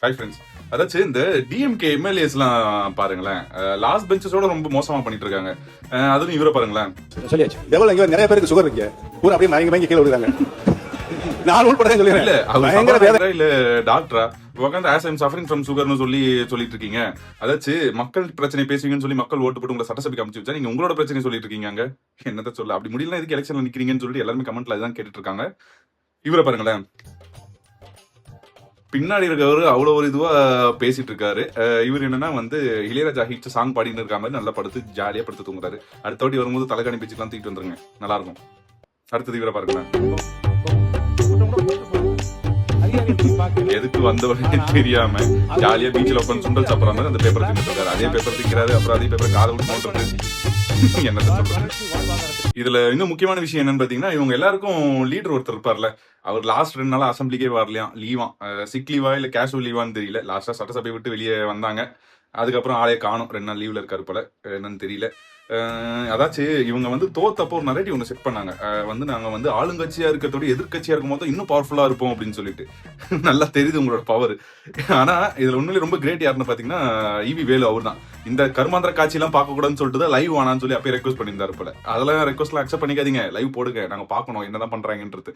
Hi friends. அதாச்சும் இந்த DMK எம்எல்ஏஸ்லாம் பாருங்களேன், லாஸ்ட் பெஞ்சஸோட ரொம்ப மோசமா பண்ணிட்டு இருக்காங்க. அதுவும் இவரை பாருங்களேன். சொல்லியாச்சு. எவ்வளவு இங்க நிறைய பேருக்கு சுகர் இருக்கு. பூரா அப்படியே மயங்கி கீழே விடுறாங்க. நான் உட்பட சொல்லிடுறேன். இல்ல அவர் இல்ல டாக்டரா உட்காந்து ஆஸ் ஐம் சஃபரிங் ஃப்ரம் சுகர்னு சொல்லிட்டு இருக்கீங்க. அதாச்சும் மக்கள் பிரச்சனை பேசுவீங்கன்னு சொல்லி மக்கள் ஓட்டு போட்டு உங்களை சட்டசபைக்கு அமைச்சு வச்சா நீங்க உங்களோட பிரச்சனை சொல்லிட்டு இருக்கீங்க. அங்க என்னத்த சொல்ல, அப்படி முடியல எதுக்கு எலெக்ஷன்ல நிக்கிறீங்கன்னு சொல்லிட்டு எல்லாருமே கமெண்ட்ல அதுதான் கேட்டுட்டு இருக்காங்க. இவரை பாருங்களேன், பின்னாடி இருக்கவர் அவ்வளவு ஒரு இதுவா பேசிட்டு இருக்காரு. இவர் என்னன்னா வந்து இளையராஜா ஹிட் சாங் பாடின்னு இருக்க மாதிரி நல்லா படுத்து ஜாலியா படுத்து தூங்குறாரு. அடுத்த வாட்டி வரும்போது தலைகாணி பேச்சுக்கெல்லாம் தூக்கிட்டு வந்துருங்க, நல்லா இருக்கும். அடுத்தது இவரை பாருங்களேன், எதுக்கு வந்தவனே தெரியாம ஜாலியா பீச்சில் உட்காந்து சுண்டல் சாப்பிடற மாதிரி அந்த பேப்பர் தின்னுட்டு இருக்காரு. அதே பேப்பர் திக்கிறாரு, அப்புறம் அதே பேப்பர் காதை விட்டு போட்டுருக்கு. என்னத்த சொல்றது. இதுல இன்னும் முக்கியமான விஷயம் என்னன்னு பாத்தீங்கன்னா, இவங்க எல்லாருக்கும் லீடர் ஒருத்தர் இருப்பார்ல, அவர் லாஸ்ட் 2 நாளா அசம்பிளிக்கே வரலையாம். லீவான், சிக் லீவா இல்ல கேஷுவல் லீவான்னு தெரியல. லாஸ்டா சட்டசபை விட்டு வெளியே வந்தாங்க. அதுக்கப்புறம் ஆளே காணும். 2 நாள் லீவ்ல இருக்காரு போல, என்னன்னு தெரியல. அதாச்சும் இவங்க வந்து தோத்தப்போ ஒரு நரேட்டிவ் ஒன்று செட் பண்ணாங்க. வந்து நாங்க வந்து ஆளுங்கட்சியா இருக்கிறதோட எதிர்கட்சியா இருக்கும் போது இன்னும் பவர்ஃபுல்லா இருப்போம் அப்படின்னு சொல்லிட்டு. நல்லா தெரியுது உங்களோட பவர். ஆனா இதுல உண்மையிலே ரொம்ப கிரேட் யாருன்னு பாத்தீங்கன்னா இவி வேலு. அவர் தான் இந்த கருமாந்திர காட்சி எல்லாம் பார்க்க கூடாதுன்னு சொல்லிட்டு தான் லைவ் ஆனான்னு சொல்லி அப்பயே ரெக்வஸ்ட் பண்ணியிருந்தாரு போல. அதெல்லாம் ரெக்வஸ்ட்லாம் அக்செப்ட் பண்ணிக்காதீங்க, லைவ் போடுங்க, நாங்க பார்க்கணும் என்னதான் பண்றாங்கன்றது.